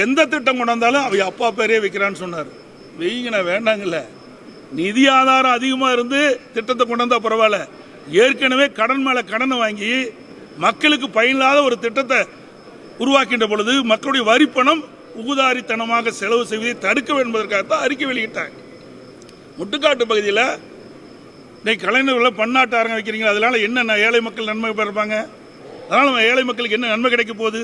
எந்த திட்டம் கொண்டு வந்தாலும் அவ அப்பா பேரே வைக்கிறான்னு சொன்னார். வெயிங்கண்ணா வேண்டாங்கல்ல, நிதி ஆதாரம் அதிகமாக இருந்து திட்டத்தை கொண்டு வந்தால் பரவாயில்ல. ஏற்கனவே கடன் மேலே கடனை வாங்கி மக்களுக்கு பயனில்லாத ஒரு திட்டத்தை உருவாக்கின்ற பொழுது மக்களுடைய வரிப்பணம் உகுதாரித்தனமாக செலவு செய்வதை தடுக்க வேண்டும் என்பதற்காகத்தான் அறிக்கை வெளியிட்டாங்க. முட்டுக்காட்டு பகுதியில் இன்னைக்கு கலைஞர்களை பன்னாட்டாரங்க வைக்கிறீங்க, அதனால என்ன ஏழை மக்கள் நன்மை பெறுப்பாங்க? அதனால ஏழை மக்களுக்கு என்ன நன்மை கிடைக்க போகுது?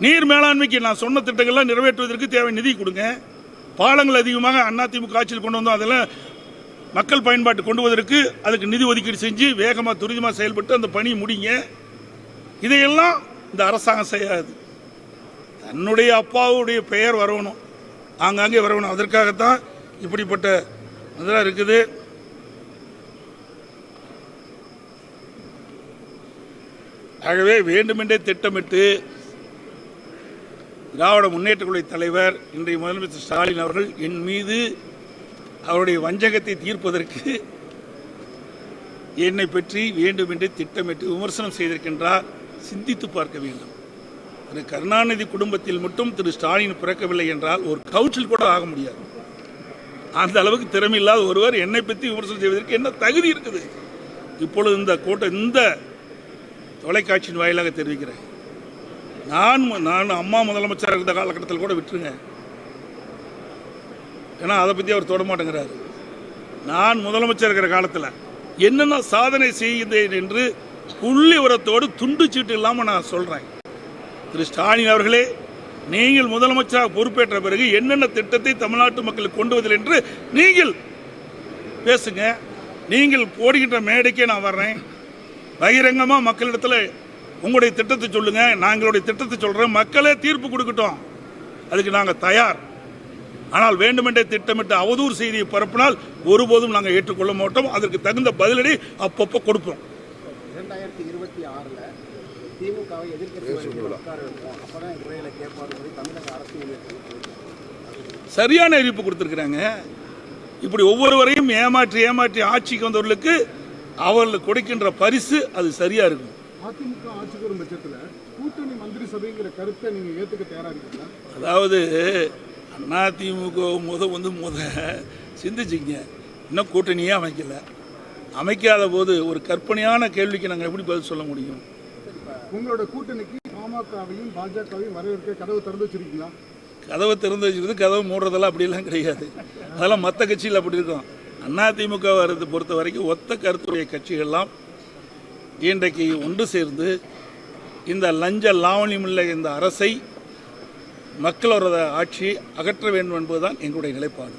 நீர் மேலாண்மைக்கு நான் சொன்ன திட்டங்கள்லாம் நிறைவேற்றுவதற்கு தேவை நிதி கொடுங்க. பாலங்கள் அதிகமாக அதிமுக ஆட்சியில் கொண்டு வந்தோம், அதெல்லாம் மக்கள் பயன்பாட்டு கொண்டு வருவதற்கு அதுக்கு நிதி ஒதுக்கீடு செஞ்சு வேகமாக துரிதமாக செயல்பட்டு அந்த பணியை முடிங்க. இதையெல்லாம் இந்த அரசாங்கம் செய்யாது. தன்னுடைய அப்பாவுடைய பெயர் வரணும், ஆங்காங்கே வரணும், அதற்காகத்தான் இப்படிப்பட்ட இதெல்லாம் இருக்குது. ஆகவே வேண்டுமென்றே திட்டமிட்டு திராவிட முன்னேற்ற கழக தலைவர் இன்றைய முதலமைச்சர் ஸ்டாலின் அவர்கள் என் மீது அவருடைய வஞ்சகத்தை தீர்ப்பதற்கு என்னை பற்றி வேண்டுமென்றே திட்டமிட்டு விமர்சனம் செய்திருக்கின்றார். சிந்தித்து பார்க்க வேண்டும். திரு கருணாநிதி குடும்பத்தில் மட்டும் திரு ஸ்டாலின் பிறக்கவில்லை என்றால் ஒரு கவுன்சில் கூட ஆக முடியாது. அந்த அளவுக்கு திறமையில்லாத ஒருவர் என்னை பற்றி விமர்சனம் செய்வதற்கு என்ன தகுதி இருக்குது? இப்பொழுது இந்த கூட்டம் இந்த தொலைக்காட்சியின் வாயிலாக தெரிவிக்கிறேன். நான் அம்மா முதலமைச்சராக இருந்த காலகட்டத்தில் கூட விட்டுருங்க, ஏன்னா அதை பற்றி அவர் தொட மாட்டேங்கிறாரு. நான் முதலமைச்சர் இருக்கிற காலத்தில் என்னென்ன சாதனை செய்தேன் என்று புள்ளி உரத்தோடு துண்டு சீட்டு இல்லாமல் நான் சொல்கிறேன். திரு ஸ்டாலின் அவர்களே, நீங்கள் முதலமைச்சராக பொறுப்பேற்ற பிறகு என்னென்ன திட்டத்தை தமிழ்நாட்டு மக்களுக்கு கொண்டு வதில் என்று நீங்கள் பேசுங்க. நீங்கள் போடுகின்ற மேடைக்கே நான் வர்றேன். பகிரங்கமாக மக்களிடத்தில் உங்களுடைய திட்டத்தை சொல்லுங்க, நாங்களுடைய திட்டத்தை சொல்கிறோம், மக்களே தீர்ப்பு கொடுக்கட்டும், அதுக்கு நாங்கள் தயார். ஆனால் வேண்டுமென்றே திட்டமிட்டு அவதூறு செய்தியை பரப்பினால் ஒருபோதும் நாங்கள் ஏற்றுக்கொள்ள மாட்டோம். அதற்கு தகுந்த பதிலடி அப்பப்போ கொடுப்போம். 2026 திமுகவை சரியான அறிவிப்பு கொடுத்திருக்கிறாங்க. இப்படி ஒவ்வொருவரையும் ஏமாற்றி ஏமாற்றி ஆட்சிக்கு வந்தவர்களுக்கு அவர்களுக்கு கொடுக்கின்ற பரிசு அது சரியா இருக்கும். அதிமுக ஆட்சிக்கு வரும் பட்சத்தில் கூட்டணி மந்திரி சபைங்கிற கருத்தை நீங்க ஏத்துக்க தயாரா இருக்கீங்களா? அதாவது அதிமுக சிந்திச்சிங்க, இன்னும் கூட்டணியே அமைக்கல. அமைக்காத போது ஒரு கற்பனையான கேள்விக்கு நாங்கள் எப்படி பதில் சொல்ல முடியும்? உங்களோட கூட்டணிக்கு பாமகவையும் பாஜகவையும் வரவேற்க கதவு திறந்து வச்சிருக்கீங்களா? கதவை திறந்து வச்சுக்கிறது, கதவு மூடுறதெல்லாம் அப்படிலாம் கிடையாது. அதெல்லாம் மற்ற கட்சியில் அப்படி இருக்கும். அதிமுக வரது பொறுத்த வரைக்கும் ஒத்த கருத்துடைய கட்சிகள்லாம் இன்றைக்கு ஒன்று சேர்ந்து இந்த லஞ்ச லாவணியமுள்ள இந்த அரசை மக்களோட ஆட்சியை அகற்ற வேண்டும் என்பதுதான் எங்களுடைய நிலைப்பாடு.